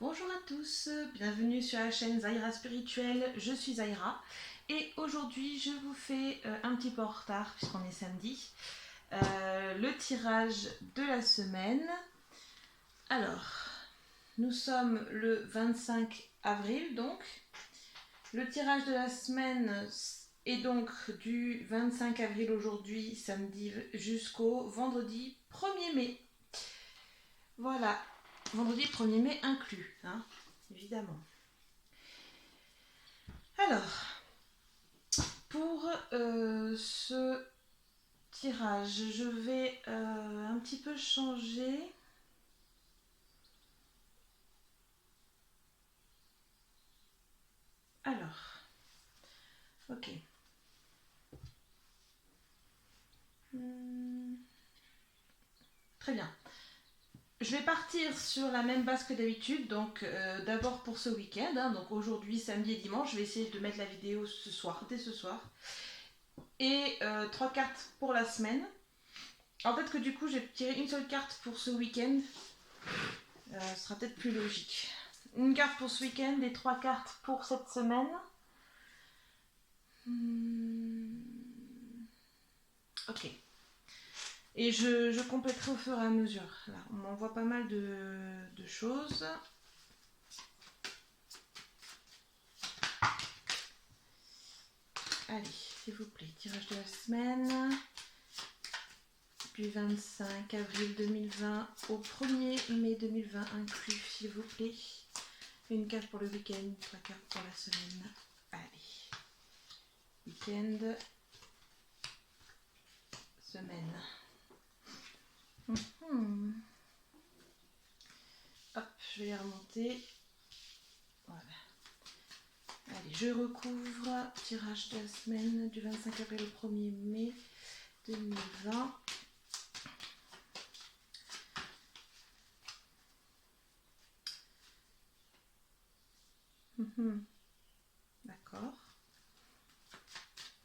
Bonjour à tous, bienvenue sur la chaîne Zaira Spirituelle, je suis Zaira et aujourd'hui je vous fais un petit peu en retard puisqu'on est samedi, le tirage de la semaine. Alors, nous sommes le 25 avril donc, le tirage de la semaine est donc du 25 avril aujourd'hui, samedi jusqu'au vendredi 1er mai. Voilà, vendredi 1er mai inclus, hein, évidemment. Alors, pour ce tirage, je vais un petit peu changer. Alors, ok. Très bien. Je vais partir sur la même base que d'habitude, donc d'abord pour ce week-end, hein, donc aujourd'hui, samedi et dimanche, je vais essayer de mettre la vidéo ce soir, dès ce soir. Et 3 cartes pour la semaine. En fait que du coup, j'ai tiré une seule carte pour ce week-end. Ce sera peut-être plus logique. Une carte pour ce week-end et 3 cartes pour cette semaine. Ok. Et je compléterai au fur et à mesure. Là, on m'envoie pas mal de choses. Allez, s'il vous plaît, tirage de la semaine. Du 25 avril 2020 au 1er mai 2020 inclus, s'il vous plaît. Une carte pour le week-end, 3 cartes pour la semaine. Allez. Week-end. Semaine. Hop, je vais les remonter. Voilà. Allez, je recouvre. Tirage de la semaine du 25 avril au 1er mai 2020. D'accord.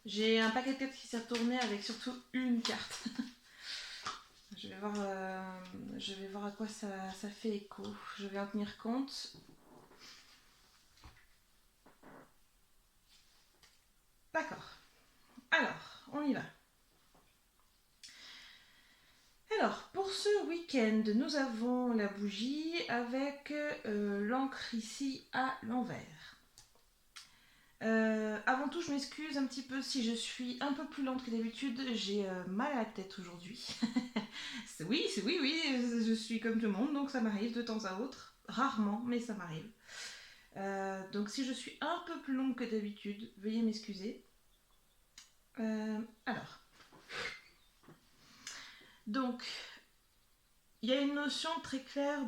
J'ai un paquet de cartes qui s'est retourné avec surtout une carte. Je vais voir à quoi ça fait écho. Je vais en tenir compte. D'accord. Alors, on y va. Alors, pour ce week-end, nous avons la bougie avec l'encre ici à l'envers. Avant tout, je m'excuse un petit peu si je suis un peu plus lente que d'habitude. J'ai mal à la tête aujourd'hui. Oui, je suis comme tout le monde, donc ça m'arrive de temps à autre. Rarement, mais ça m'arrive. Donc si je suis un peu plus longue que d'habitude, veuillez m'excuser. Alors. Donc, il y a une notion très claire.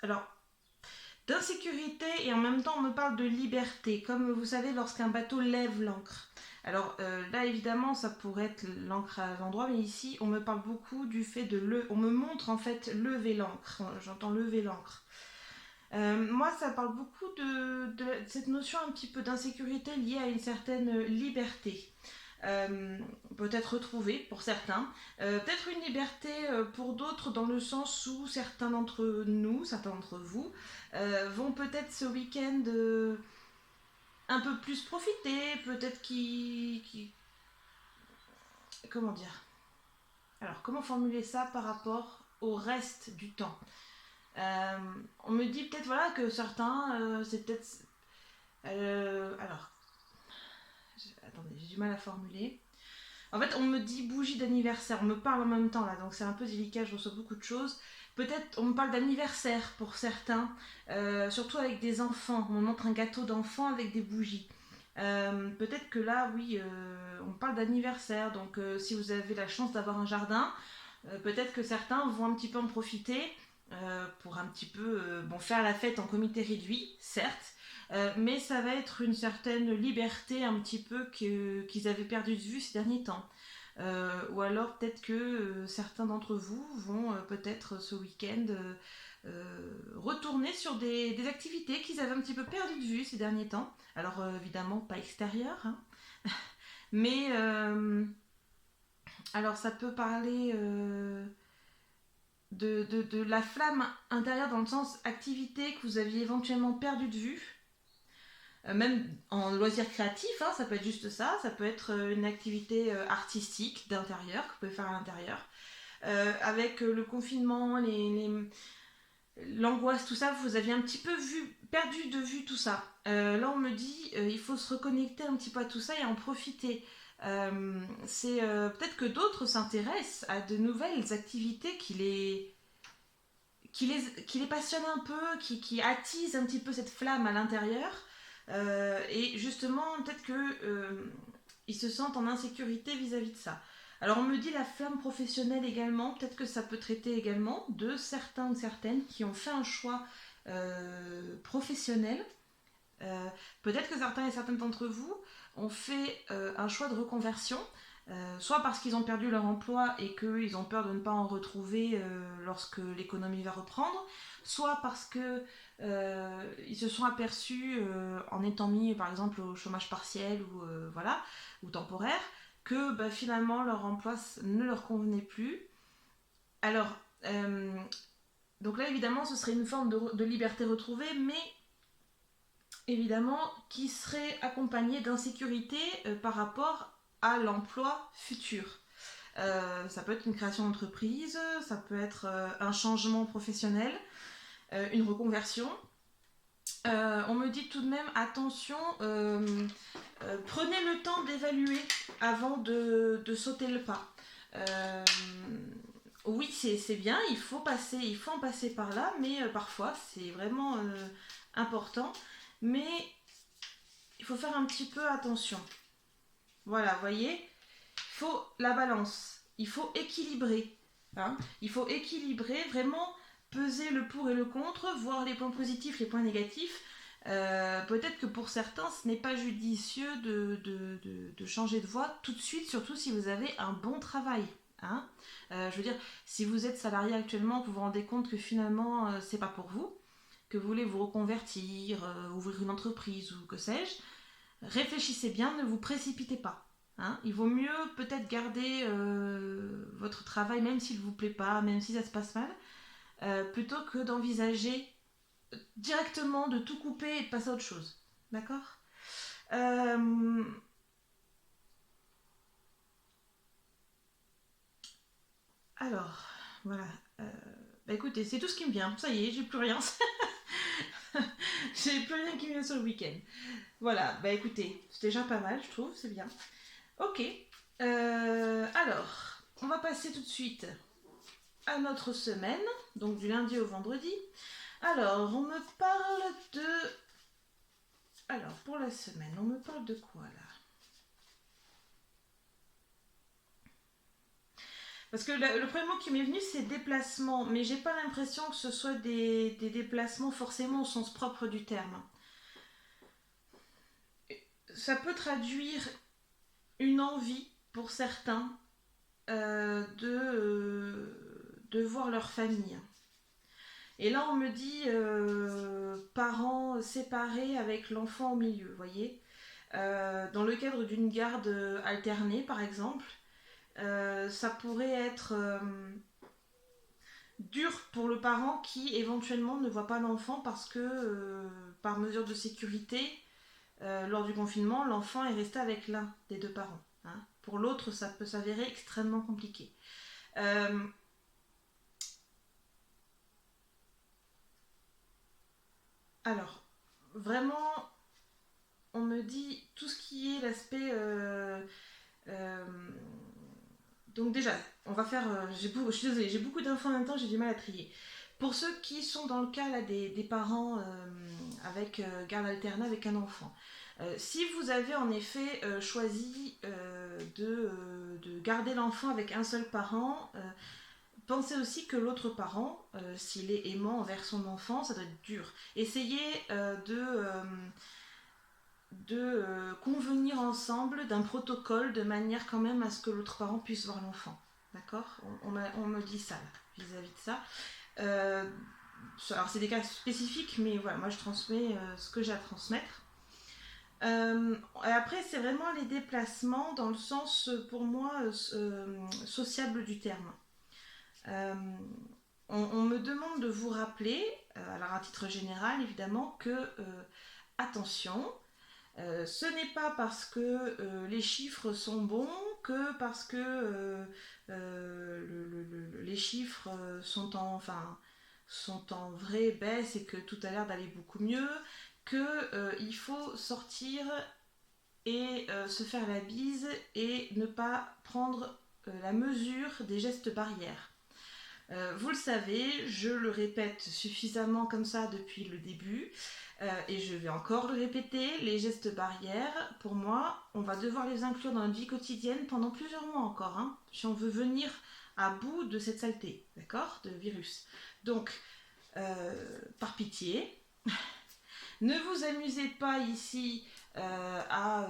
Alors, d'insécurité et en même temps on me parle de liberté, comme vous savez lorsqu'un bateau lève l'ancre. Alors là évidemment ça pourrait être l'ancre à l'endroit, mais ici on me parle beaucoup du fait on me montre en fait lever l'ancre, j'entends lever l'ancre. Moi ça parle beaucoup de cette notion un petit peu d'insécurité liée à une certaine liberté. Peut-être retrouvée pour certains, peut-être une liberté pour d'autres dans le sens où certains d'entre nous, certains d'entre vous vont peut-être ce week-end un peu plus profiter, peut-être comment dire. Alors comment formuler ça par rapport au reste du temps. On me dit peut-être voilà que certains c'est peut-être alors attendez, j'ai du mal à formuler. En fait, on me dit bougie d'anniversaire, on me parle en même temps là, donc c'est un peu délicat, je reçois beaucoup de choses. Peut-être on me parle d'anniversaire pour certains, surtout avec des enfants. On me montre un gâteau d'enfant avec des bougies. Peut-être que là, oui, on parle d'anniversaire, donc si vous avez la chance d'avoir un jardin, peut-être que certains vont un petit peu en profiter pour un petit peu faire la fête en comité réduit, certes, mais ça va être une certaine liberté un petit peu qu'ils avaient perdu de vue ces derniers temps. Ou alors peut-être que certains d'entre vous vont peut-être ce week-end retourner sur des activités qu'ils avaient un petit peu perdu de vue ces derniers temps. Alors évidemment pas extérieures, hein. Mais alors ça peut parler de la flamme intérieure dans le sens activité que vous aviez éventuellement perdu de vue. Même en loisir créatif, hein, ça peut être juste ça, ça peut être une activité artistique d'intérieur que vous pouvez faire à l'intérieur. Avec le confinement, l'angoisse, tout ça, vous aviez un petit peu perdu de vue tout ça. Là, on me dit, il faut se reconnecter un petit peu à tout ça et en profiter. C'est peut-être que d'autres s'intéressent à de nouvelles activités qui les passionnent un peu, qui attisent un petit peu cette flamme à l'intérieur. Et justement, peut-être ils se sentent en insécurité vis-à-vis de ça. Alors on me dit la flamme professionnelle également, peut-être que ça peut traiter également de certains ou certaines qui ont fait un choix professionnel. Euh, Peut-être que certains et certaines d'entre vous ont fait un choix de reconversion, soit parce qu'ils ont perdu leur emploi et qu'ils ont peur de ne pas en retrouver lorsque l'économie va reprendre, soit parce que ils se sont aperçus en étant mis par exemple au chômage partiel ou voilà ou temporaire que bah, finalement leur emploi ne leur convenait plus. Alors donc là évidemment ce serait une forme de liberté retrouvée, mais évidemment qui serait accompagnée d'insécurité par rapport à l'emploi futur. Ça peut être une création d'entreprise, ça peut être un changement professionnel, une reconversion. On me dit tout de même attention, prenez le temps d'évaluer avant de sauter le pas. Euh, oui, c'est bien, il faut en passer par là, mais parfois c'est vraiment important. Mais il faut faire un petit peu attention. Voilà, vous voyez, il faut la balance, il faut équilibrer. Hein, il faut équilibrer, vraiment peser le pour et le contre, voir les points positifs, les points négatifs. Peut-être que pour certains, ce n'est pas judicieux de changer de voie tout de suite, surtout si vous avez un bon travail. Hein, je veux dire, si vous êtes salarié actuellement, que vous vous rendez compte que finalement, c'est pas pour vous, que vous voulez vous reconvertir, ouvrir une entreprise ou que sais-je, réfléchissez bien, ne vous précipitez pas. Hein, il vaut mieux peut-être garder votre travail même s'il ne vous plaît pas, même si ça se passe mal, plutôt que d'envisager directement de tout couper et de passer à autre chose. D'accord. euh, Alors, voilà. Bah écoutez, c'est tout ce qui me vient. Ça y est, j'ai plus rien. J'ai plus rien qui me vient sur le week-end. Voilà, bah écoutez, c'est déjà pas mal, je trouve, c'est bien. Ok. Alors, on va passer tout de suite à notre semaine, donc du lundi au vendredi. Alors, on me parle de... Alors, pour la semaine, on me parle de quoi là? Parce que le premier mot qui m'est venu, c'est déplacement, mais j'ai pas l'impression que ce soit des déplacements forcément au sens propre du terme. Ça peut traduire une envie pour certains de voir leur famille. Et là, on me dit parents séparés avec l'enfant au milieu, vous voyez. Dans le cadre d'une garde alternée, par exemple, ça pourrait être dur pour le parent qui éventuellement ne voit pas l'enfant parce que, par mesure de sécurité, lors du confinement, l'enfant est resté avec l'un des deux parents. Hein. Pour l'autre, ça peut s'avérer extrêmement compliqué. Euh, alors, vraiment, on me dit tout ce qui est l'aspect... euh, donc déjà, on va faire... je suis désolée, j'ai beaucoup d'infos en même temps, j'ai du mal à trier. Pour ceux qui sont dans le cas là, des parents avec garde alternée avec un enfant, si vous avez en effet choisi de garder l'enfant avec un seul parent, pensez aussi que l'autre parent, s'il est aimant envers son enfant, ça doit être dur. Essayez de convenir ensemble d'un protocole de manière quand même à ce que l'autre parent puisse voir l'enfant. D'accord, on me dit ça là, vis-à-vis de ça. Euh, alors c'est des cas spécifiques, mais voilà, moi je transmets ce que j'ai à transmettre. Après, c'est vraiment les déplacements dans le sens, pour moi, sociable du terme. Euh, on me demande de vous rappeler, alors à titre général évidemment, que attention, ce n'est pas parce que les chiffres sont bons, que parce que les chiffres sont en vraie baisse et que tout a l'air d'aller beaucoup mieux, que il faut sortir et se faire la bise et ne pas prendre la mesure des gestes barrières. Vous le savez, je le répète suffisamment comme ça depuis le début, et je vais encore le répéter, les gestes barrières, pour moi, on va devoir les inclure dans notre vie quotidienne pendant plusieurs mois encore, hein, si on veut venir à bout de cette saleté, d'accord, de virus. Donc, par pitié, ne vous amusez pas ici à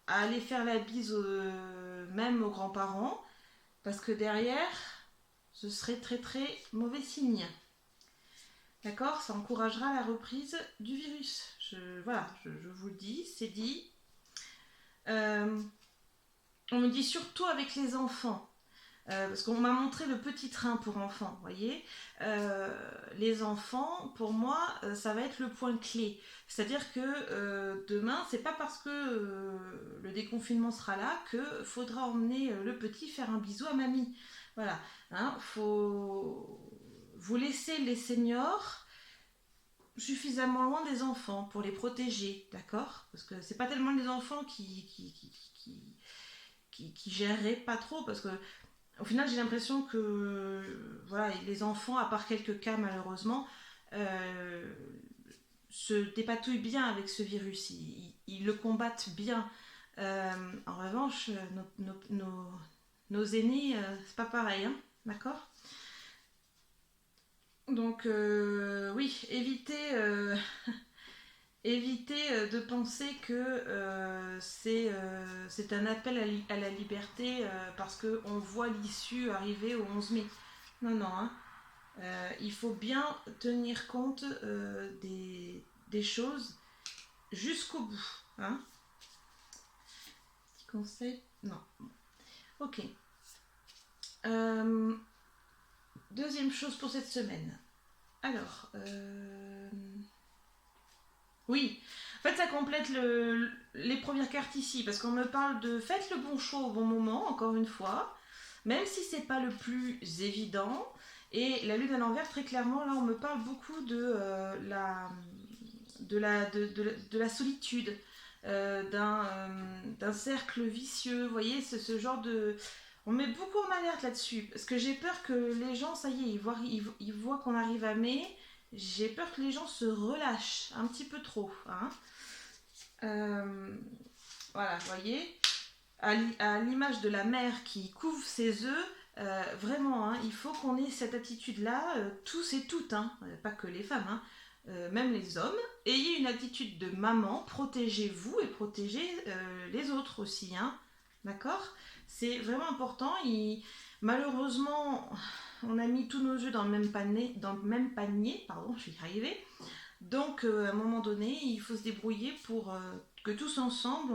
aller faire la bise même aux grands-parents, parce que derrière, ce serait très très mauvais signe. D'accord? Ça encouragera la reprise du virus. Voilà, je vous le dis, c'est dit. Euh, on me dit surtout avec les enfants. Parce qu'on m'a montré le petit train pour enfants, vous voyez. Les enfants, pour moi, ça va être le point clé. C'est-à-dire que demain, c'est pas parce que le déconfinement sera là que faudra emmener le petit faire un bisou à mamie. Voilà, hein, faut vous laisser les seniors suffisamment loin des enfants pour les protéger, d'accord? Parce que c'est pas tellement les enfants qui géreraient pas trop, parce que au final, j'ai l'impression que voilà, les enfants, à part quelques cas malheureusement, euh, se dépatouillent bien avec ce virus. Ils le combattent bien. En revanche, nos aînés, c'est pas pareil, hein, d'accord. Donc oui, évitez de penser que c'est un appel à la liberté parce qu'on voit l'issue arriver au 11 mai. Non, non, hein. Il faut bien tenir compte des choses jusqu'au bout. Hein. Petit conseil. Non. Ok. Euh, deuxième chose pour cette semaine. Alors, oui, en fait ça complète les premières cartes ici, parce qu'on me parle de faites le bon choix au bon moment, encore une fois, même si c'est pas le plus évident. Et la lune à l'envers, très clairement, là on me parle beaucoup de la solitude, d'un cercle vicieux, vous voyez, ce genre de... On met beaucoup en alerte là-dessus, parce que j'ai peur que les gens, ça y est, ils voient qu'on arrive à mai, j'ai peur que les gens se relâchent un petit peu trop. Hein. Voilà, vous voyez, à l'image de la mère qui couve ses œufs, vraiment, hein, il faut qu'on ait cette attitude-là, tous et toutes, hein, pas que les femmes, hein, même les hommes. Ayez une attitude de maman, protégez-vous et protégez les autres aussi. Hein, d'accord. C'est vraiment important. Malheureusement, on a mis tous nos œufs dans le même panier, pardon, je vais y arriver. Donc, à un moment donné, il faut se débrouiller pour que tous ensemble,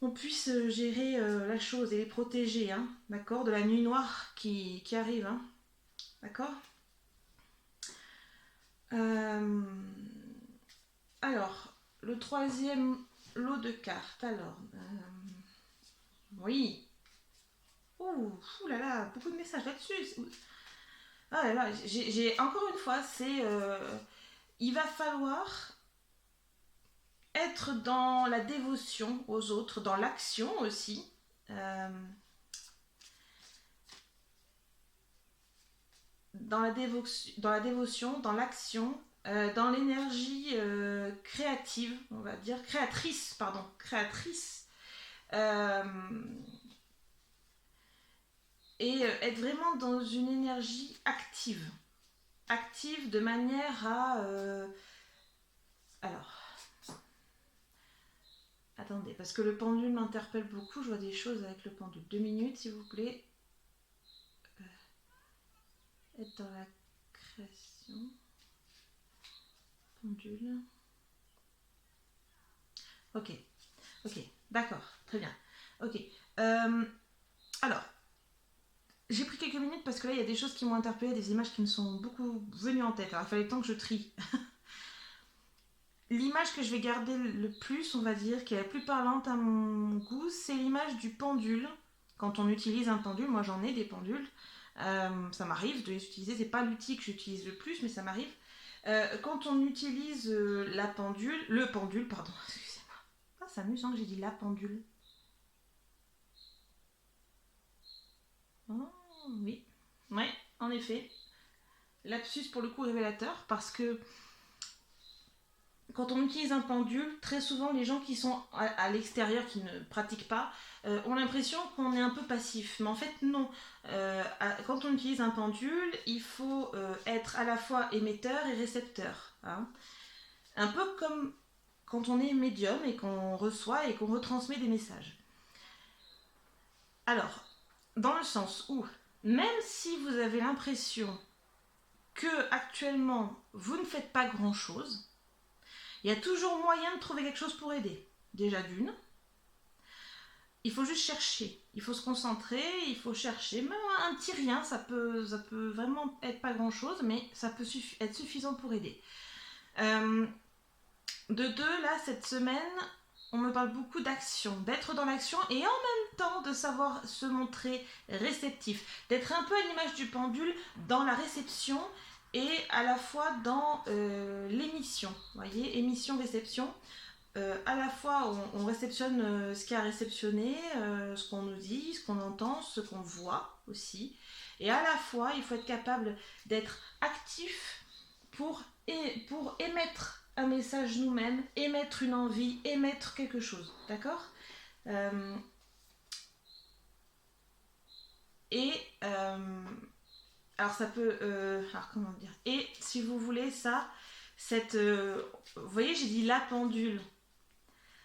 on puisse gérer la chose et les protéger, hein, d'accord, de la nuit noire qui arrive, hein, d'accord. Euh, alors, le troisième lot de cartes, alors, oui, ouh là là, beaucoup de messages là-dessus. Ah là là, j'ai encore une fois, il va falloir être dans la dévotion aux autres, dans l'action aussi. Euh, dans la dévotion, dans l'action, dans l'énergie créative, on va dire, créatrice, pardon, créatrice. Euh, et être vraiment dans une énergie active. Active de manière à... alors, attendez, parce que le pendule m'interpelle beaucoup, je vois des choses avec le pendule. 2 minutes, s'il vous plaît. Être dans la création. Pendule. Ok, ok, d'accord, très bien. Ok. Alors, j'ai pris quelques minutes parce que là, il y a des choses qui m'ont interpellée, des images qui me sont beaucoup venues en tête. Alors, il fallait le temps que je trie. L'image que je vais garder le plus, on va dire, qui est la plus parlante à mon goût, c'est l'image du pendule. Quand on utilise un pendule, moi j'en ai des pendules, ça m'arrive de les utiliser, c'est pas l'outil que j'utilise le plus, mais ça m'arrive. Quand on utilise le pendule, pardon, excusez-moi. Ah, c'est amusant que j'ai dit la pendule. Oh, oui, ouais, en effet. Lapsus pour le coup révélateur, parce que quand on utilise un pendule, très souvent les gens qui sont à l'extérieur, qui ne pratiquent pas, ont l'impression qu'on est un peu passif. Mais en fait, non. Quand on utilise un pendule, il faut être à la fois émetteur et récepteur. Hein. Un peu comme quand on est médium et qu'on reçoit et qu'on retransmet des messages. Alors, dans le sens où, même si vous avez l'impression que actuellement vous ne faites pas grand-chose, il y a toujours moyen de trouver quelque chose pour aider. Déjà d'une, il faut juste chercher, il faut se concentrer, il faut chercher. Même un petit rien, ça peut vraiment être pas grand-chose, mais ça peut être suffisant pour aider. De deux, là, cette semaine, on me parle beaucoup d'action, d'être dans l'action et en même temps de savoir se montrer réceptif, d'être un peu à l'image du pendule dans la réception et à la fois dans l'émission, vous voyez, émission-réception. À la fois on réceptionne ce qu'il y a à réceptionner, ce qu'on nous dit, ce qu'on entend, ce qu'on voit aussi. Et à la fois, il faut être capable d'être actif pour émettre un message nous-mêmes, émettre une envie, émettre quelque chose. D'accord euh, Et alors ça peut... alors comment dire. Et si vous voulez ça, vous voyez, j'ai dit la pendule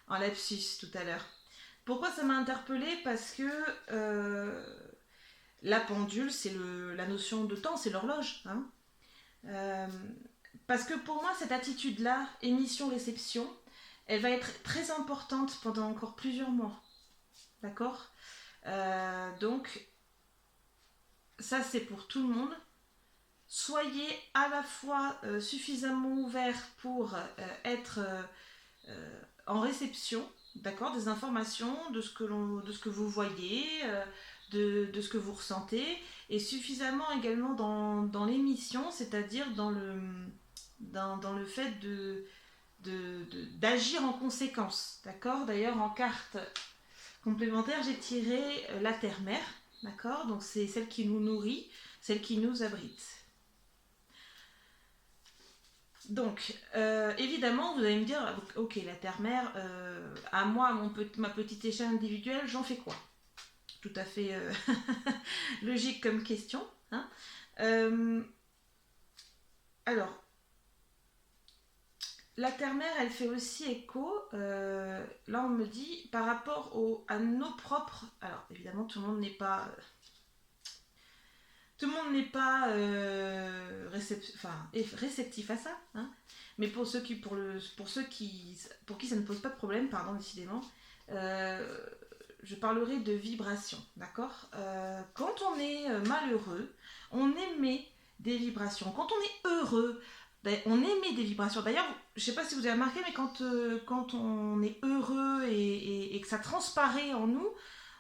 en lapsus tout à l'heure. Pourquoi ça m'a interpellée? Parce que la pendule, c'est la notion de temps, c'est l'horloge. Hein. Euh, parce que pour moi, cette attitude-là, émission-réception, elle va être très importante pendant encore plusieurs mois. D'accord Donc, ça, c'est pour tout le monde. Soyez à la fois suffisamment ouvert pour être en réception, d'accord, des informations, de ce que vous voyez, de ce que vous ressentez, et suffisamment également dans l'émission, c'est-à-dire dans le fait d'agir en conséquence, d'accord. D'ailleurs, en carte complémentaire, j'ai tiré la terre-mère, d'accord, donc c'est celle qui nous nourrit, celle qui nous abrite. Donc, évidemment, vous allez me dire, ok, la terre-mère, à moi, ma petite échelle individuelle, j'en fais quoi? Tout à fait logique comme question. Hein. Alors, la terre-mère, elle fait aussi écho, là on me dit, par rapport à nos propres... Alors, évidemment, tout le monde n'est pas réceptif à ça, hein. Mais pour qui ça ne pose pas de problème, pardon, décidément, je parlerai de vibration, d'accord. Quand on est malheureux, on émet des vibrations. Quand on est heureux, ben, on émet des vibrations. D'ailleurs, je ne sais pas si vous avez remarqué, mais quand on est heureux et que ça transparaît en nous,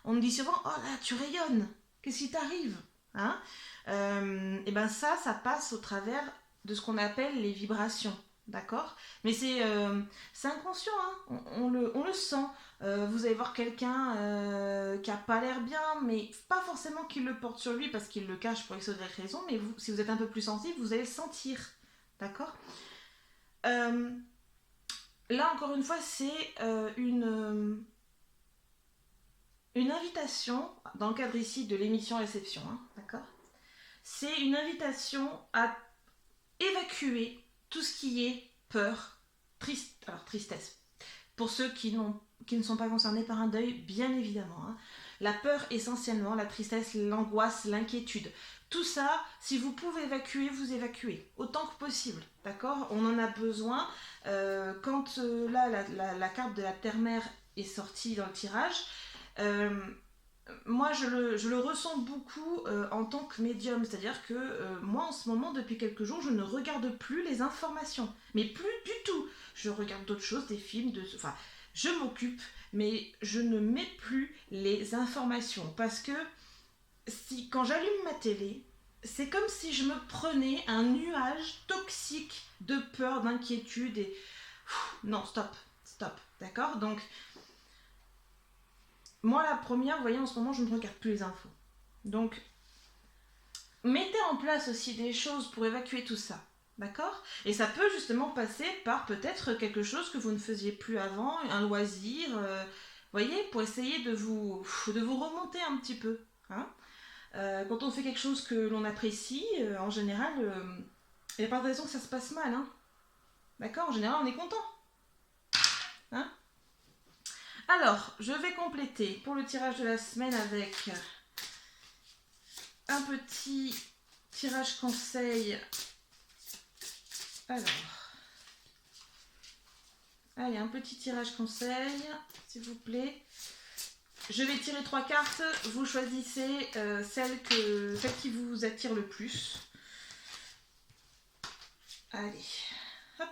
on nous dit souvent « Oh là, tu rayonnes, qu'est-ce qui t'arrive ?» hein. Et ben ça passe au travers de ce qu'on appelle les vibrations, d'accord. Mais c'est inconscient, hein. On le sent. Vous allez voir quelqu'un qui a pas l'air bien, mais pas forcément qu'il le porte sur lui parce qu'il le cache pour X ou Y raison, mais si vous êtes un peu plus sensible, vous allez le sentir, d'accord. Là encore une fois, c'est une invitation dans le cadre ici de l'émission réception, hein, d'accord. C'est une invitation à évacuer tout ce qui est peur, tristesse. Pour ceux qui ne sont pas concernés par un deuil, bien évidemment. Hein. La peur essentiellement, la tristesse, l'angoisse, l'inquiétude. Tout ça, si vous pouvez évacuer, vous évacuez. Autant que possible, d'accord. On en a besoin. Quand là, la carte de la terre-mère est sortie dans le tirage, moi je le ressens beaucoup en tant que médium, c'est-à-dire que moi en ce moment depuis quelques jours je ne regarde plus les informations, mais plus du tout. Je regarde d'autres choses, des films, enfin je m'occupe, mais je ne mets plus les informations parce que si quand j'allume ma télé, c'est comme si je me prenais un nuage toxique de peur, d'inquiétude et non, stop, stop, d'accord. Donc moi la première, vous voyez en ce moment je ne regarde plus les infos. Donc mettez en place aussi des choses pour évacuer tout ça. D'accord. Et ça peut justement passer par peut-être quelque chose que vous ne faisiez plus avant, un loisir, voyez, pour essayer de vous remonter un petit peu. Hein. Quand on fait quelque chose que l'on apprécie, en général, il n'y a pas de raison que ça se passe mal. Hein. D'accord. En général, on est content. Hein. Alors, je vais compléter pour le tirage de la semaine avec un petit tirage conseil. Alors, allez, un petit tirage conseil, s'il vous plaît. Je vais tirer 3 cartes. Vous choisissez celle qui vous attire le plus. Allez, hop.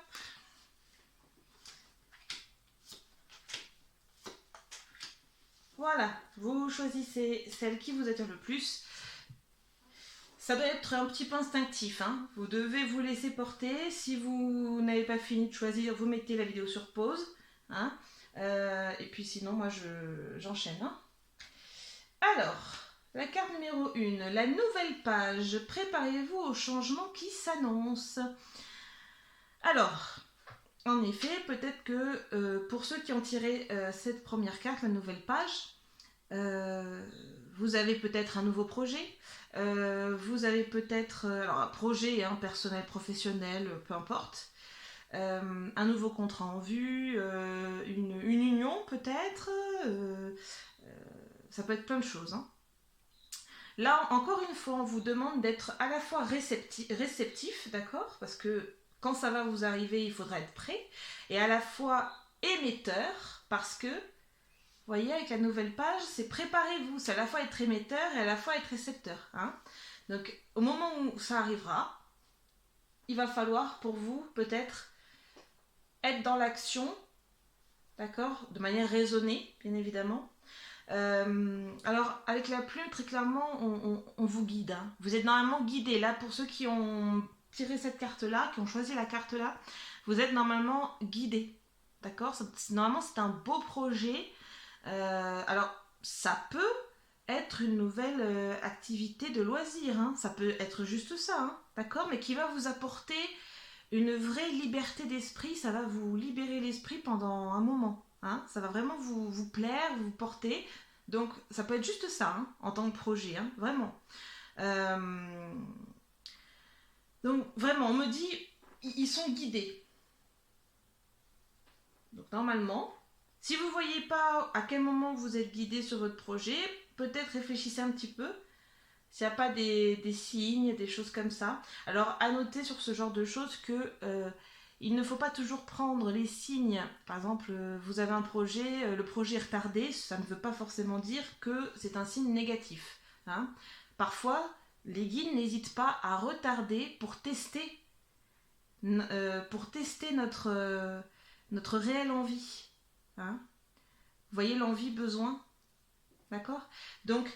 Voilà, vous choisissez celle qui vous attire le plus. Ça doit être un petit peu instinctif, hein. Vous devez vous laisser porter. Si vous n'avez pas fini de choisir, vous mettez la vidéo sur pause. Hein. Et puis sinon, moi, j'enchaîne. Hein. Alors, la carte numéro 1, la nouvelle page. Préparez-vous au changement qui s'annonce. Alors, en effet, peut-être que pour ceux qui ont tiré cette première carte, la nouvelle page, vous avez peut-être un nouveau projet. Vous avez peut-être un projet personnel, professionnel, peu importe. Un nouveau contrat en vue, une union peut-être. Ça peut être plein de choses. Hein. Là, encore une fois, on vous demande d'être à la fois réceptif, d'accord. Parce que quand ça va vous arriver, il faudra être prêt. Et à la fois émetteur, parce que, vous voyez, avec la nouvelle page, c'est préparez-vous. C'est à la fois être émetteur et à la fois être récepteur. Hein. Donc, au moment où ça arrivera, il va falloir pour vous, peut-être, être dans l'action, d'accord, de manière raisonnée, bien évidemment. Alors, avec la plume, très clairement, on vous guide. Hein. Vous êtes normalement guidé. Là, pour ceux qui ont tiré cette carte-là, qui ont choisi la carte-là, vous êtes normalement guidé. D'accord. Normalement, c'est un beau projet. Alors, ça peut être une nouvelle activité de loisir. Hein. Ça peut être juste ça. Hein. D'accord. Mais qui va vous apporter une vraie liberté d'esprit. Ça va vous libérer l'esprit pendant un moment. Hein. Ça va vraiment vous plaire, vous porter. Donc, ça peut être juste ça, hein, en tant que projet, hein, vraiment. Donc, vraiment, on me dit, ils sont guidés. Donc, normalement, si vous ne voyez pas à quel moment vous êtes guidé sur votre projet, peut-être réfléchissez un petit peu. S'il n'y a pas des signes, des choses comme ça. Alors, à noter sur ce genre de choses que il ne faut pas toujours prendre les signes. Par exemple, vous avez un projet, le projet est retardé, ça ne veut pas forcément dire que c'est un signe négatif. Hein. Parfois, les guides n'hésitent pas à retarder pour tester notre réelle envie. Hein. Vous voyez l'envie, besoin. D'accord. Donc,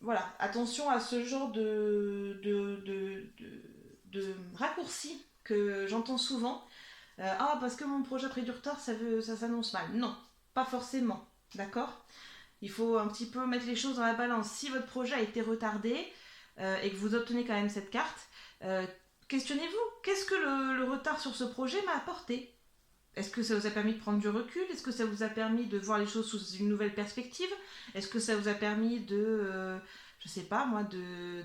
voilà, attention à ce genre de raccourcis que j'entends souvent. Ah, parce que mon projet a pris du retard, ça s'annonce mal. Non, pas forcément. D'accord. Il faut un petit peu mettre les choses dans la balance. Si votre projet a été retardé et que vous obtenez quand même cette carte, questionnez-vous. Qu'est-ce que le retard sur ce projet m'a apporté? Est-ce que ça vous a permis de prendre du recul? Est-ce que ça vous a permis de voir les choses sous une nouvelle perspective? Est-ce que ça vous a permis je sais pas moi, de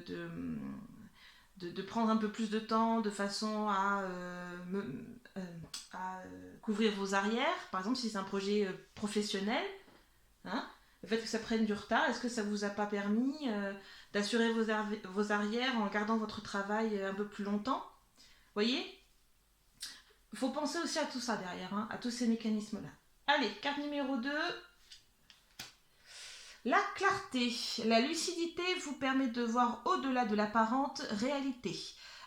prendre un peu plus de temps de façon à couvrir vos arrières? Par exemple, si c'est un projet professionnel, hein, le fait que ça prenne du retard, est-ce que ça vous a pas permis d'assurer vos arrières en gardant votre travail un peu plus longtemps? Voyez? Il faut penser aussi à tout ça derrière, hein, à tous ces mécanismes-là. Allez, carte numéro 2. La clarté, la lucidité vous permet de voir au-delà de l'apparente réalité.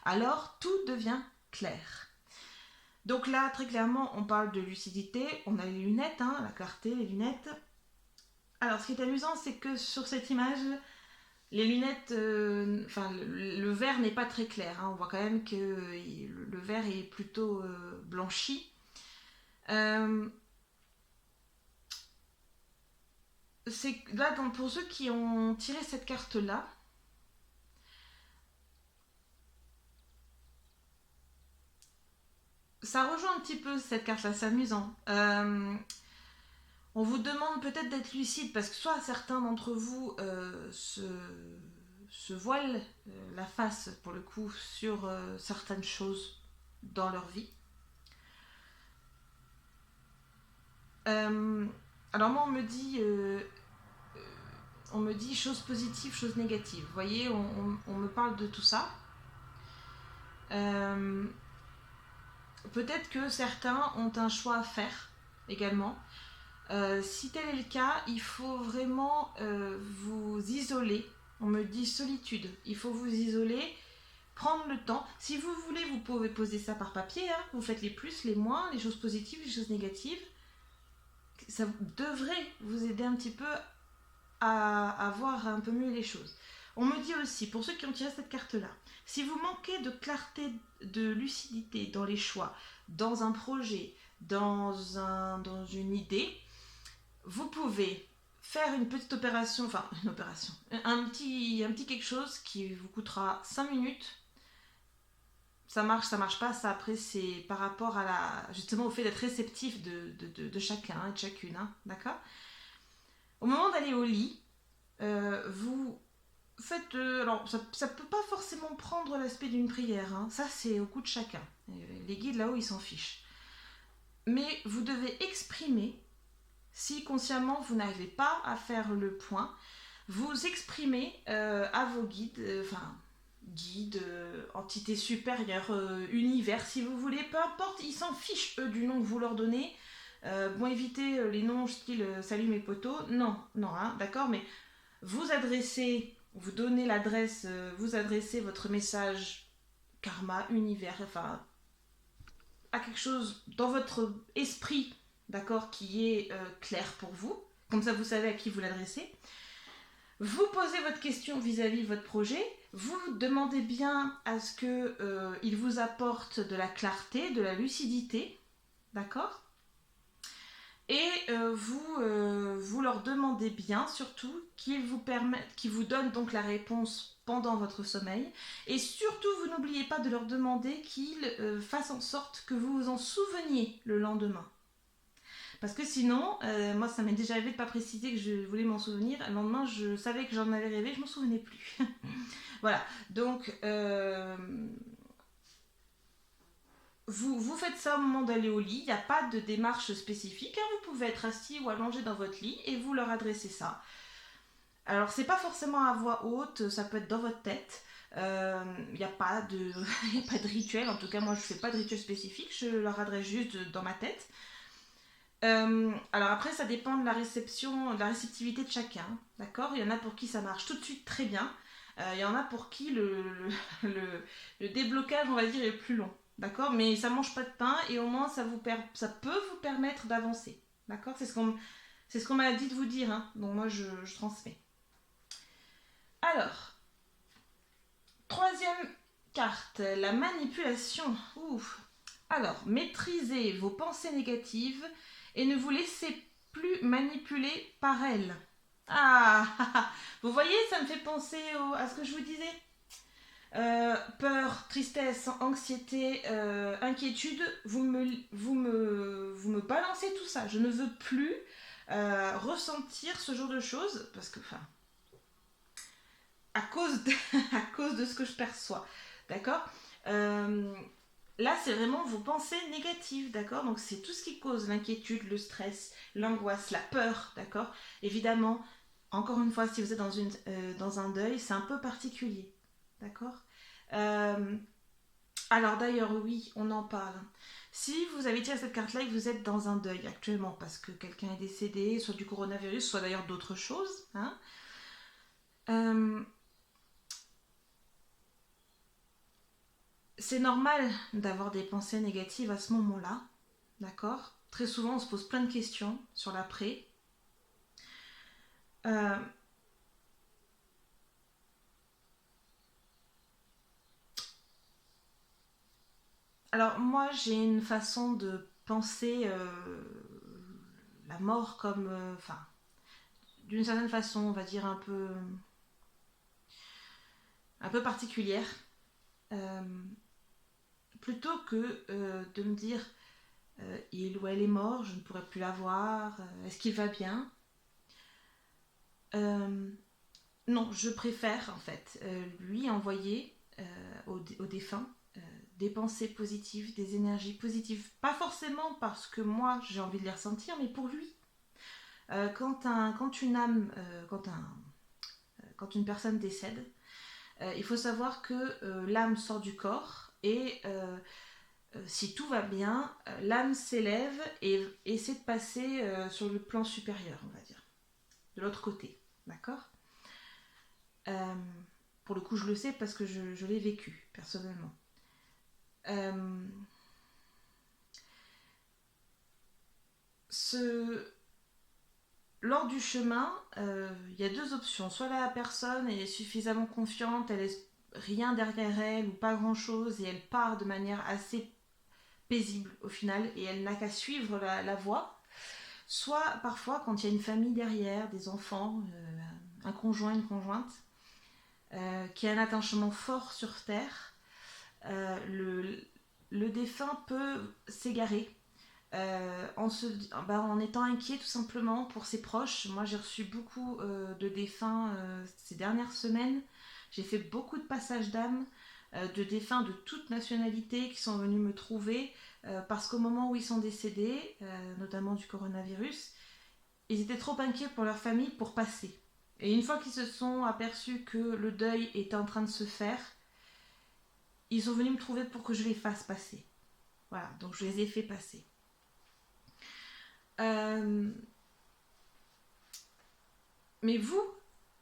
Alors tout devient clair. Donc là, très clairement, on parle de lucidité. On a les lunettes, hein, la clarté, les lunettes. Alors, ce qui est amusant, c'est que sur cette image, les lunettes, le verre n'est pas très clair. Hein. On voit quand même que le verre est plutôt blanchi. C'est là, donc, pour ceux qui ont tiré cette carte-là, ça rejoint un petit peu cette carte-là, c'est amusant. On vous demande peut-être d'être lucide parce que soit certains d'entre vous se voilent la face pour le coup sur certaines choses dans leur vie. Alors moi on me dit choses positives, choses négatives. Vous voyez, on me parle de tout ça. Peut-être que certains ont un choix à faire également. Si tel est le cas, il faut vraiment vous isoler. On me dit solitude. Il faut vous isoler, prendre le temps. Si vous voulez, vous pouvez poser ça par papier. Hein. Vous faites les plus, les moins, les choses positives, les choses négatives. Ça devrait vous aider un petit peu à voir un peu mieux les choses. On me dit aussi, pour ceux qui ont tiré cette carte-là, si vous manquez de clarté, de lucidité dans les choix, dans un projet, dans une idée, vous pouvez faire une petite opération, un petit quelque chose qui vous coûtera 5 minutes. Ça marche pas, ça après c'est par rapport justement au fait d'être réceptif de chacun et de chacune, hein, d'accord ? Au moment d'aller au lit, vous faites, alors ça peut pas forcément prendre l'aspect d'une prière, hein, ça c'est au coup de chacun, les guides là-haut ils s'en fichent. Mais vous devez exprimer, si consciemment vous n'arrivez pas à faire le point, vous exprimez à vos guides, guides, entités supérieures, univers si vous voulez, peu importe, ils s'en fichent eux du nom que vous leur donnez. Bon, évitez les noms style salut mes potos, non, hein, d'accord, mais vous donnez l'adresse, vous adressez votre message karma, univers, à quelque chose dans votre esprit, d'accord, qui est clair pour vous, comme ça vous savez à qui vous l'adressez. Vous posez votre question vis-à-vis de votre projet, vous demandez bien à ce qu'il vous apporte de la clarté, de la lucidité, d'accord ? Et vous leur demandez bien, surtout, qu'ils vous donnent donc la réponse pendant votre sommeil. Et surtout, vous n'oubliez pas de leur demander qu'ils fassent en sorte que vous vous en souveniez le lendemain. Parce que sinon, moi ça m'est déjà arrivé de ne pas préciser que je voulais m'en souvenir. Le lendemain, je savais que j'en avais rêvé, je ne m'en souvenais plus. Voilà, donc vous faites ça au moment d'aller au lit, il n'y a pas de démarche spécifique. Hein. Vous pouvez être assis ou allongé dans votre lit et vous leur adressez ça. Alors c'est pas forcément à voix haute, ça peut être dans votre tête. Il n'y a pas de rituel, en tout cas moi je ne fais pas de rituel spécifique, je leur adresse juste dans ma tête. Alors après ça dépend de la réceptivité de chacun, d'accord ? Il y en a pour qui ça marche tout de suite très bien, il y en a pour qui le déblocage on va dire est plus long, d'accord ? Mais ça mange pas de pain et au moins ça peut vous permettre d'avancer, d'accord ? C'est ce qu'on m'a dit de vous dire, hein, donc moi je transmets. Alors, troisième carte, la manipulation. Ouf. Alors, maîtrisez vos pensées négatives et ne vous laissez plus manipuler par elles. Ah, vous voyez, ça me fait penser à ce que je vous disais. Peur, tristesse, anxiété, inquiétude, vous me balancez tout ça. Je ne veux plus ressentir ce genre de choses parce que, à cause de ce que je perçois, d'accord ? Là, c'est vraiment vos pensées négatives, d'accord ? Donc, c'est tout ce qui cause l'inquiétude, le stress, l'angoisse, la peur, d'accord ? Évidemment, encore une fois, si vous êtes dans un deuil, c'est un peu particulier, d'accord ? Alors d'ailleurs, oui, on en parle. Si vous avez tiré cette carte-là et que vous êtes dans un deuil actuellement parce que quelqu'un est décédé, soit du coronavirus, soit d'ailleurs d'autres choses, hein, euh, c'est normal d'avoir des pensées négatives à ce moment-là, d'accord? Très souvent, on se pose plein de questions sur l'après. Euh, alors moi, j'ai une façon de penser la mort comme, enfin, d'une certaine façon, on va dire un peu particulière. Euh, Plutôt que de me dire il ou elle est mort, je ne pourrai plus la voir, est-ce qu'il va bien. Euh, non, je préfère en fait lui envoyer au défunt des pensées positives, des énergies positives. Pas forcément parce que moi j'ai envie de les ressentir, mais pour lui. Quand une âme, quand une personne décède, il faut savoir que l'âme sort du corps et si tout va bien, l'âme s'élève et essaie de passer sur le plan supérieur, on va dire, de l'autre côté. D'accord. Euh, pour le coup, je le sais parce que je l'ai vécu personnellement. Euh, ce... Lors du chemin, il y a deux options. Soit la personne est suffisamment confiante, elle est rien derrière elle ou pas grand chose et elle part de manière assez paisible au final et elle n'a qu'à suivre la voie. Soit parfois quand il y a une famille derrière, des enfants, un conjoint, une conjointe, qui a un attachement fort sur Terre, le défunt peut s'égarer en étant inquiet tout simplement pour ses proches. Moi j'ai reçu beaucoup de défunts ces dernières semaines. J'ai fait beaucoup de passages d'âme de défunts de toute nationalité qui sont venus me trouver parce qu'au moment où ils sont décédés, notamment du coronavirus, ils étaient trop inquiets pour leur famille pour passer. Et une fois qu'ils se sont aperçus que le deuil était en train de se faire, ils sont venus me trouver pour que je les fasse passer. Voilà, donc je les ai fait passer. Euh, mais vous,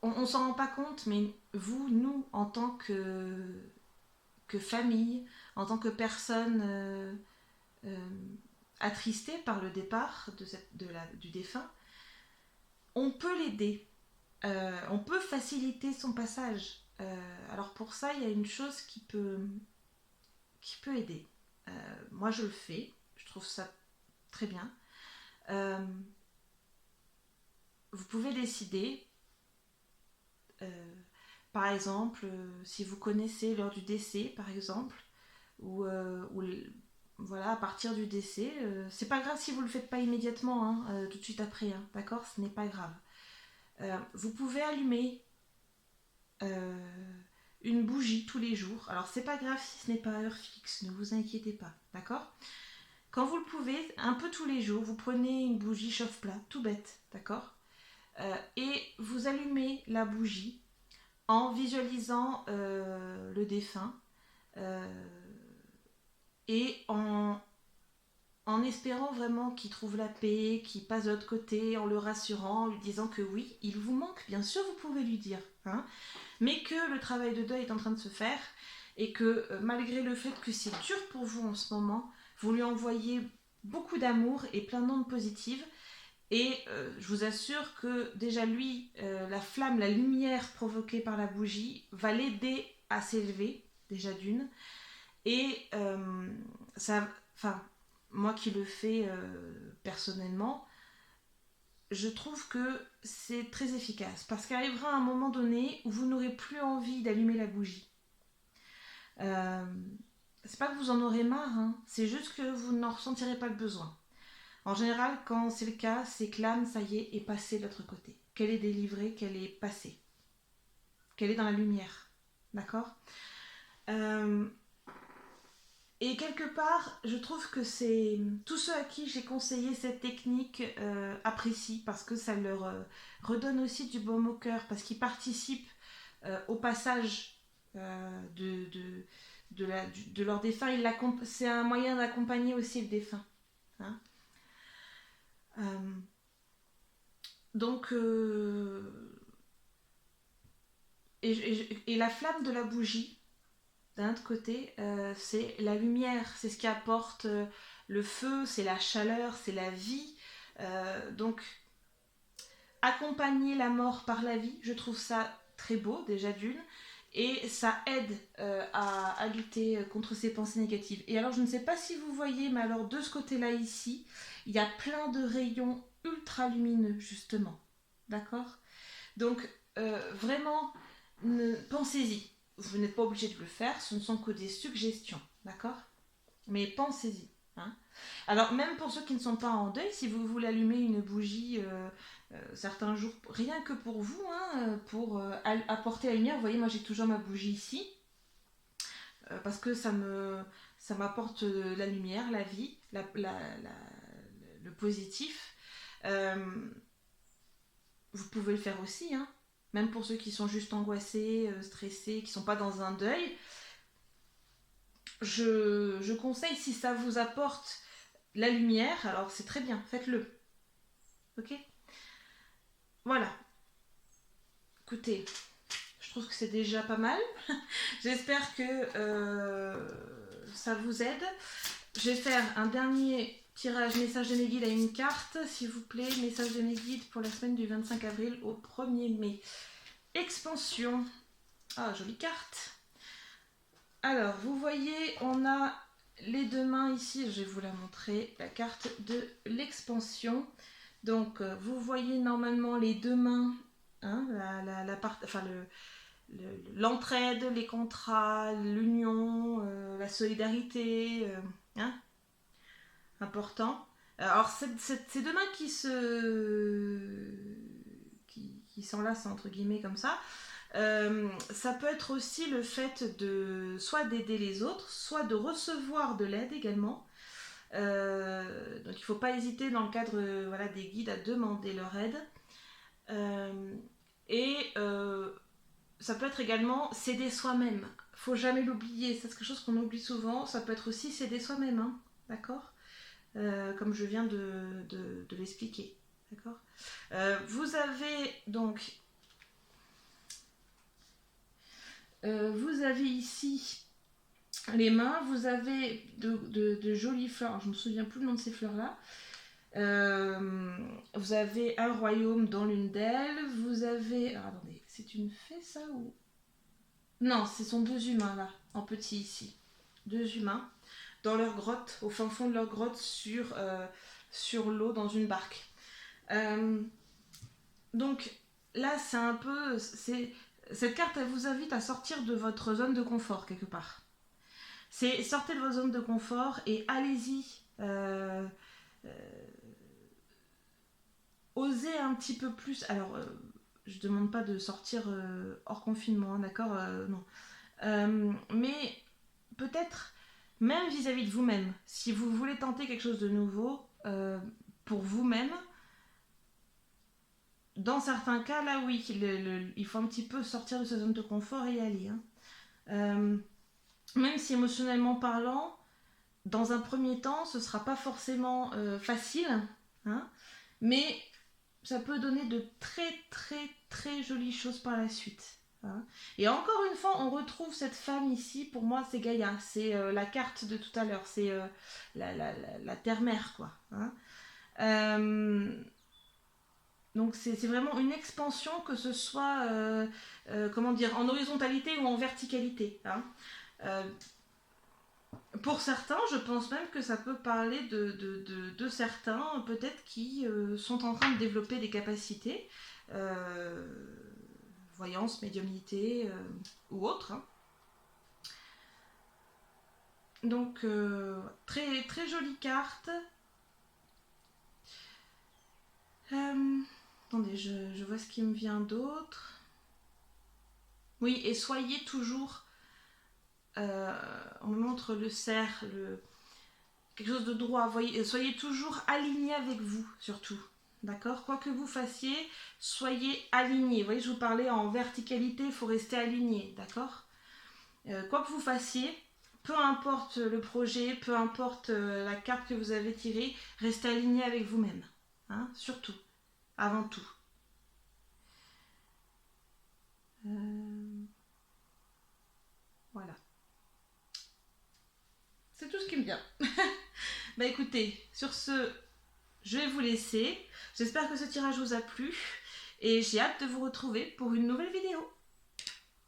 on s'en rend pas compte, mais vous, nous, en tant que famille, en tant que personne euh, attristée par le départ du défunt, on peut l'aider. On peut faciliter son passage. Alors pour ça, il y a une chose qui peut aider. Moi, je le fais. Je trouve ça très bien. Euh, Vous pouvez décider, euh, par exemple, si vous connaissez l'heure du décès, par exemple, ou voilà, à partir du décès, c'est pas grave si vous le faites pas immédiatement, hein, tout de suite après, hein, d'accord. Ce n'est pas grave. Vous pouvez allumer une bougie tous les jours. Alors c'est pas grave si ce n'est pas à heure fixe, ne vous inquiétez pas, d'accord. Quand vous le pouvez, un peu tous les jours, vous prenez une bougie chauffe-plat, tout bête, d'accord. Et vous allumez la bougie en visualisant le défunt euh, et en espérant vraiment qu'il trouve la paix, qu'il passe de l'autre côté, en le rassurant, en lui disant que oui, il vous manque, bien sûr vous pouvez lui dire, hein, mais que le travail de deuil est en train de se faire et que malgré le fait que c'est dur pour vous en ce moment, vous lui envoyez beaucoup d'amour et plein d'ondes positives. Et je vous assure que déjà lui, la flamme, la lumière provoquée par la bougie va l'aider à s'élever, déjà d'une. Et ça, enfin, moi qui le fais personnellement, je trouve que c'est très efficace. Parce qu'arrivera un moment donné où vous n'aurez plus envie d'allumer la bougie. Euh, c'est pas que vous en aurez marre, hein, c'est juste que vous n'en ressentirez pas le besoin. En général, quand c'est le cas, c'est que l'âme, ça y est passée de l'autre côté. Qu'elle est délivrée, qu'elle est passée. Qu'elle est dans la lumière. D'accord. euh, Et quelque part, je trouve que c'est tous ceux à qui j'ai conseillé cette technique apprécient parce que ça leur redonne aussi du baume au cœur, parce qu'ils participent au passage de de leur défunt. C'est un moyen d'accompagner aussi le défunt. Hein. Donc, et la flamme de la bougie, d'un autre côté, c'est la lumière, c'est ce qui apporte le feu, c'est la chaleur, c'est la vie. Donc, accompagner la mort par la vie, je trouve ça très beau, déjà d'une, et ça aide à lutter contre ces pensées négatives. Et alors, je ne sais pas si vous voyez, mais alors de ce côté-là ici, il y a plein de rayons ultra lumineux, justement. D'accord? Donc, vraiment, pensez-y. Vous n'êtes pas obligé de le faire, ce ne sont que des suggestions, d'accord? Mais pensez-y. Hein. Alors, même pour ceux qui ne sont pas en deuil, si vous voulez allumer une bougie certains jours, rien que pour vous, hein, pour apporter la lumière, vous voyez, moi j'ai toujours ma bougie ici, parce que ça m'apporte la lumière, la vie, le positif. Vous pouvez le faire aussi, hein. Même pour ceux qui sont juste angoissés, stressés, qui ne sont pas dans un deuil. Je conseille, si ça vous apporte la lumière, alors c'est très bien, faites-le. Ok? Voilà. Écoutez, je trouve que c'est déjà pas mal. J'espère que ça vous aide. Je vais faire un dernier tirage message de mes guides à une carte, s'il vous plaît. Message de mes guides pour la semaine du 25 avril au 1er mai. Expansion. Ah, jolie carte. Alors, vous voyez, on a les deux mains ici. Je vais vous la montrer. La carte de l'expansion. Donc, vous voyez normalement les deux mains, hein, l'entraide, les contrats, l'union, la solidarité, hein, important. Alors, ces deux mains qui s'enlacent entre guillemets comme ça, ça peut être aussi le fait de soit d'aider les autres, soit de recevoir de l'aide également. Donc il ne faut pas hésiter dans le cadre voilà, des guides à demander leur aide. Ça peut être également s'aider soi-même. Faut jamais l'oublier, c'est quelque chose qu'on oublie souvent. Ça peut être aussi s'aider soi-même, hein, d'accord, comme je viens de l'expliquer, d'accord. Vous avez donc, vous avez ici les mains, vous avez de jolies fleurs. Alors, je ne me souviens plus le nom de ces fleurs-là. Vous avez un royaume dans l'une d'elles. Vous avez... Alors, attendez, c'est une fée ça ou... Non, ce sont deux humains là, en petit ici. Deux humains dans leur grotte, au fin fond de leur grotte, sur l'eau, dans une barque. Donc là, c'est un peu... Cette carte, elle vous invite à sortir de votre zone de confort, quelque part. Sortez de votre zone de confort et allez-y. Osez un petit peu plus. Alors, je demande pas de sortir hors confinement, hein, d'accord, non. Mais peut-être, même vis-à-vis de vous-même, si vous voulez tenter quelque chose de nouveau pour vous-même, dans certains cas, là oui, il faut un petit peu sortir de sa zone de confort et y aller. Hein. Même si émotionnellement parlant, dans un premier temps, ce ne sera pas forcément facile, hein, mais ça peut donner de très très très jolies choses par la suite. Hein. Et encore une fois, on retrouve cette femme ici, pour moi c'est Gaïa, c'est la carte de tout à l'heure, c'est la terre-mère, quoi. Hein. Donc c'est vraiment une expansion, que ce soit comment dire, en horizontalité ou en verticalité. Hein. Pour certains, je pense même que ça peut parler de certains, peut-être, qui sont en train de développer des capacités, voyance, médiumnité ou autre. Hein. Donc, très, très jolie carte. Attendez, je vois ce qui me vient d'autre. Oui, et soyez toujours... on me montre le cerf, quelque chose de droit. Soyez toujours aligné avec vous, surtout. D'accord? Quoi que vous fassiez, soyez aligné. Vous voyez, je vous parlais en verticalité, il faut rester aligné. D'accord? Quoi que vous fassiez, peu importe le projet, peu importe la carte que vous avez tirée, restez aligné avec vous-même. Hein, surtout, avant tout. Voilà. C'est tout ce qui me vient. Bah écoutez, sur ce, je vais vous laisser. J'espère que ce tirage vous a plu et j'ai hâte de vous retrouver pour une nouvelle vidéo.